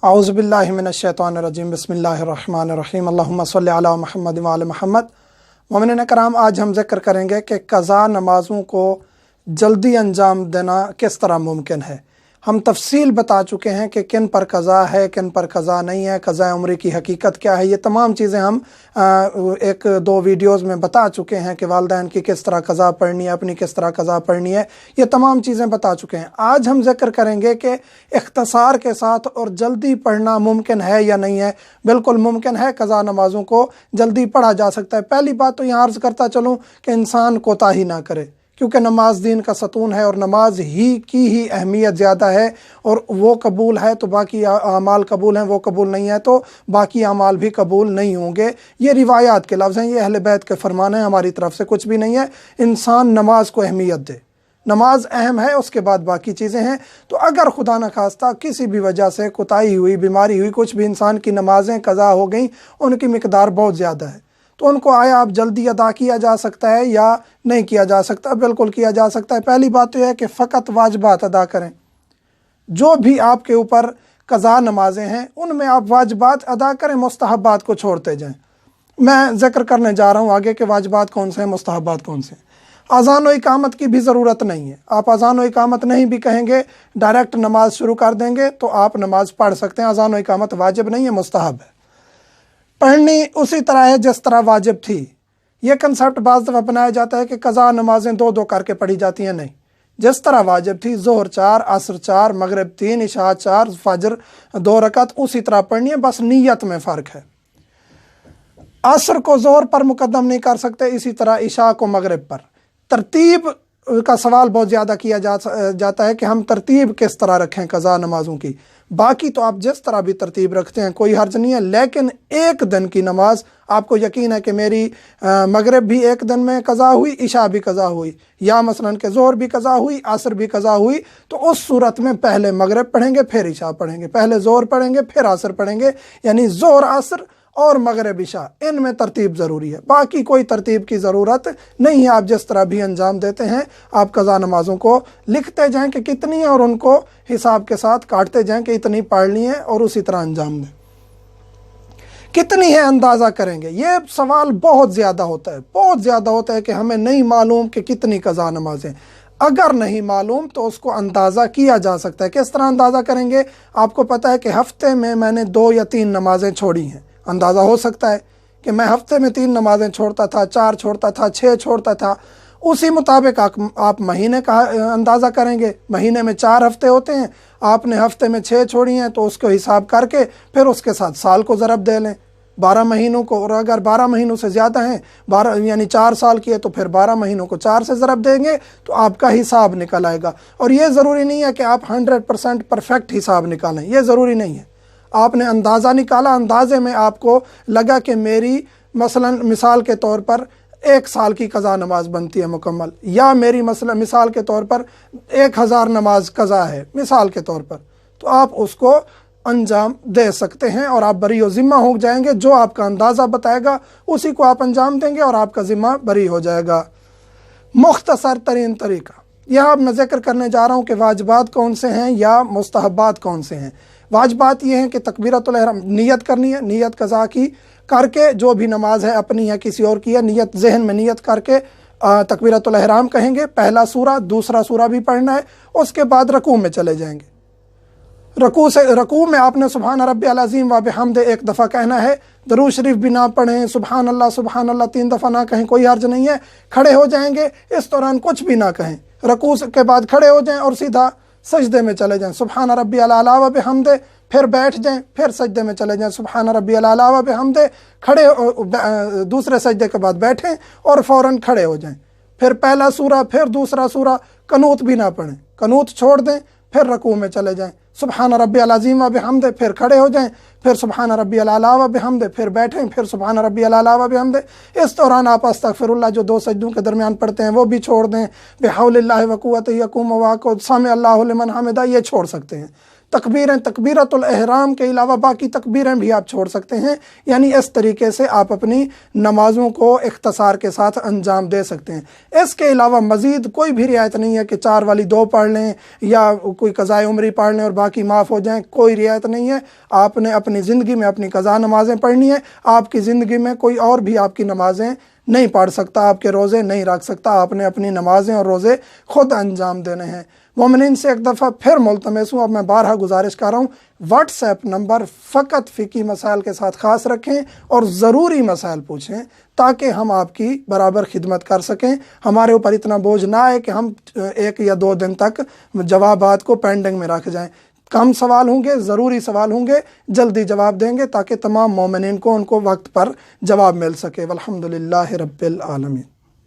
اعوذ باللہ من الشیطان الرجیم بسم اللہ الرحمن الرحیم اللہم صلی علی محمد وعلی محمد۔ مومنین کرام، آج ہم ذکر کریں گے کہ قضا نمازوں کو جلدی انجام دینا کس طرح ممکن ہے۔ ہم تفصیل بتا چکے ہیں کہ کن پر قضا ہے، کن پر قضا نہیں ہے، قضا عمری کی حقیقت کیا ہے۔ یہ تمام چیزیں ہم ایک دو ویڈیوز میں بتا چکے ہیں کہ والدین کی کس طرح قضا پڑھنی ہے، اپنی کس طرح قضا پڑھنی ہے، یہ تمام چیزیں بتا چکے ہیں۔ آج ہم ذکر کریں گے کہ اختصار کے ساتھ اور جلدی پڑھنا ممکن ہے یا نہیں ہے۔ بالکل ممکن ہے، قضا نمازوں کو جلدی پڑھا جا سکتا ہے۔ پہلی بات تو یہاں عرض کرتا چلوں کہ انسان کوتاہی نہ کرے، کیونکہ نماز دین کا ستون ہے اور نماز کی اہمیت زیادہ ہے، اور وہ قبول ہے تو باقی اعمال قبول ہیں، وہ قبول نہیں ہے تو باقی اعمال بھی قبول نہیں ہوں گے۔ یہ روایات کے لفظ ہیں، یہ اہل بیت کے فرمان ہیں، ہماری طرف سے کچھ بھی نہیں ہے۔ انسان نماز کو اہمیت دے، نماز اہم ہے، اس کے بعد باقی چیزیں ہیں۔ تو اگر خدا نخواستہ کسی بھی وجہ سے کوتاہی ہوئی، بیماری ہوئی، کچھ بھی انسان کی نمازیں قضا ہو گئیں، ان کی مقدار بہت زیادہ ہے، تو ان کو آیا آپ جلدی ادا کیا جا سکتا ہے یا نہیں کیا جا سکتا؟ بالکل کیا جا سکتا ہے۔ پہلی بات تو یہ ہے کہ فقط واجبات ادا کریں۔ جو بھی آپ کے اوپر قضا نمازیں ہیں ان میں آپ واجبات ادا کریں، مستحبات کو چھوڑتے جائیں۔ میں ذکر کرنے جا رہا ہوں آگے کہ واجبات کون سے ہیں، مستحبات کون سے ہیں۔ اذان و اقامت کی بھی ضرورت نہیں ہے۔ آپ اذان و اقامت نہیں بھی کہیں گے، ڈائریکٹ نماز شروع کر دیں گے تو آپ نماز پڑھ سکتے ہیں۔ اذان و اقامت واجب نہیں ہے، مستحب ہے۔ پڑھنی اسی طرح ہے جس طرح واجب تھی۔ یہ کنسیپٹ بعض دفعہ بنایا جاتا ہے کہ قضا نمازیں دو دو کر کے پڑھی جاتی ہیں، نہیں، جس طرح واجب تھی، ظہر 4، عصر 4، مغرب 3، عشاء 4، فجر 2 رکعت، اسی طرح پڑھنی ہے، بس نیت میں فرق ہے۔ عصر کو ظہر پر مقدم نہیں کر سکتے، اسی طرح عشاء کو مغرب پر۔ ترتیب کا سوال بہت زیادہ کیا جاتا ہے کہ ہم ترتیب کس طرح رکھیں قضا نمازوں کی۔ باقی تو آپ جس طرح بھی ترتیب رکھتے ہیں کوئی حرج نہیں ہے، لیکن ایک دن کی نماز آپ کو یقین ہے کہ میری مغرب بھی ایک دن میں قضا ہوئی، عشاء بھی قضا ہوئی، یا مثلاً کہ ظہر بھی قضا ہوئی، عصر بھی قضا ہوئی، تو اس صورت میں پہلے مغرب پڑھیں گے، پھر عشاء پڑھیں گے، پہلے ظہر پڑھیں گے، پھر عصر پڑھیں گے، یعنی ظہر، عصر اور مغرب عشاء، ان میں ترتیب ضروری ہے۔ باقی کوئی ترتیب کی ضرورت نہیں ہے۔ آپ جس طرح بھی انجام دیتے ہیں، آپ قضا نمازوں کو لکھتے جائیں کہ کتنی ہیں، اور ان کو حساب کے ساتھ کاٹتے جائیں کہ اتنی پڑھ لی ہیں، اور اسی طرح انجام دیں۔ کتنی ہے اندازہ کریں گے؟ یہ سوال بہت زیادہ ہوتا ہے، بہت زیادہ ہوتا ہے کہ ہمیں نہیں معلوم کہ کتنی قضا نمازیں۔ اگر نہیں معلوم تو اس کو اندازہ کیا جا سکتا ہے۔ کس طرح اندازہ کریں گے؟ آپ کو پتہ ہے کہ ہفتے میں نے 2 یا 3 نمازیں چھوڑی ہیں، اندازہ ہو سکتا ہے کہ میں ہفتے میں 3 نمازیں چھوڑتا تھا، 4 چھوڑتا تھا، 6 چھوڑتا تھا۔ اسی مطابق آپ مہینے کا اندازہ کریں گے۔ مہینے میں 4 ہفتے ہوتے ہیں، آپ نے ہفتے میں 6 چھوڑی ہیں، تو اس کو حساب کر کے پھر اس کے ساتھ سال کو ضرب دے لیں، 12 مہینوں کو، اور اگر 12 مہینوں سے زیادہ ہیں، 12 یعنی 4 سال کی ہے، تو پھر 12 مہینوں کو 4 سے ضرب دیں گے تو آپ کا حساب نکل آئے گا۔ اور یہ ضروری نہیں ہے کہ آپ 100% پرفیکٹ حساب نکالیں، یہ ضروری نہیں ہے۔ آپ نے اندازہ نکالا، اندازے میں آپ کو لگا کہ میری مثال کے طور پر 1 سال کی قضا نماز بنتی ہے مکمل، یا میری مثال کے طور پر 1000 نماز قضا ہے مثال کے طور پر، تو آپ اس کو انجام دے سکتے ہیں، اور آپ بری و ذمہ ہو جائیں گے۔ جو آپ کا اندازہ بتائے گا اسی کو آپ انجام دیں گے، اور آپ کا ذمہ بری ہو جائے گا۔ مختصر ترین طریقہ یہاں میں ذکر کرنے جا رہا ہوں کہ واجبات کون سے ہیں یا مستحبات کون سے ہیں۔ واجبات یہ ہیں کہ تکبیرۃ الاحرام نیت کرنی ہے، نیت قضا کی کر کے، جو بھی نماز ہے اپنی یا کسی اور کی ہے، نیت ذہن میں نیت کر کے تکبیرۃ الاحرام کہیں گے، پہلا سورہ، دوسرا سورہ بھی پڑھنا ہے، اس کے بعد رکوع میں چلے جائیں گے۔ رکوع میں آپ نے سبحان ربی العظیم و بحمدہ 1 دفعہ کہنا ہے، درود شریف بھی نہ پڑھیں، سبحان اللہ 3 دفعہ نہ کہیں، کوئی حرج نہیں ہے۔ کھڑے ہو جائیں گے، اس دوران کچھ بھی نہ کہیں، رکوع کے بعد کھڑے ہو جائیں اور سیدھا سجدے میں چلے جائیں، سبحان ربی الاعلیٰ و بحمدہ، پھر بیٹھ جائیں، پھر سجدے میں چلے جائیں، سبحان ربی الاعلیٰ و بحمدہ، کھڑے دوسرے سجدے کے بعد بیٹھیں اور فوراً کھڑے ہو جائیں، پھر پہلا سورہ، پھر دوسرا سورہ، قنوت بھی نہ پڑھیں، قنوت چھوڑ دیں، پھر رکوع میں چلے جائیں، سبحان ربی العظیم و بحمدہ، پھر کھڑے ہو جائیں، پھر سبحان ربی الاعلیٰ و بحمدہ، پھر بیٹھیں، پھر سبحان ربی الاعلیٰ و بحمدہ۔ اس دوران آپ استغفر اللہ جو 2 سجدوں کے درمیان پڑھتے ہیں وہ بھی چھوڑ دیں، بحول اللہ و قوتہ یقوم و واقعد، سمع اللہ لمن حمدہ، یہ چھوڑ سکتے ہیں۔ تکبیریں تکبیرۃ الاحرام کے علاوہ باقی تکبیریں بھی آپ چھوڑ سکتے ہیں، یعنی اس طریقے سے آپ اپنی نمازوں کو اختصار کے ساتھ انجام دے سکتے ہیں۔ اس کے علاوہ مزید کوئی بھی رعایت نہیں ہے کہ 4 والی 2 پڑھ لیں یا کوئی قضاء عمری پڑھ لیں اور باقی معاف ہو جائیں، کوئی رعایت نہیں ہے۔ آپ نے اپنی زندگی میں اپنی قضا نمازیں پڑھنی ہے، آپ کی زندگی میں کوئی اور بھی آپ کی نمازیں نہیں پڑھ سکتا، آپ کے روزے نہیں رکھ سکتا، آپ نے اپنی نمازیں اور روزے خود انجام دینے ہیں۔ مومنین سے ایک دفعہ پھر ملتمس ہوں، اب میں بارہا گزارش کر رہا ہوں، واٹس ایپ نمبر فقط فقہی مسائل کے ساتھ خاص رکھیں اور ضروری مسائل پوچھیں تاکہ ہم آپ کی برابر خدمت کر سکیں، ہمارے اوپر اتنا بوجھ نہ آئے کہ ہم 1 یا 2 دن تک جوابات کو پینڈنگ میں رکھ جائیں۔ کم سوال ہوں گے، ضروری سوال ہوں گے، جلدی جواب دیں گے تاکہ تمام مومنین کو ان کو وقت پر جواب مل سکے۔ والحمدللہ رب العالمین۔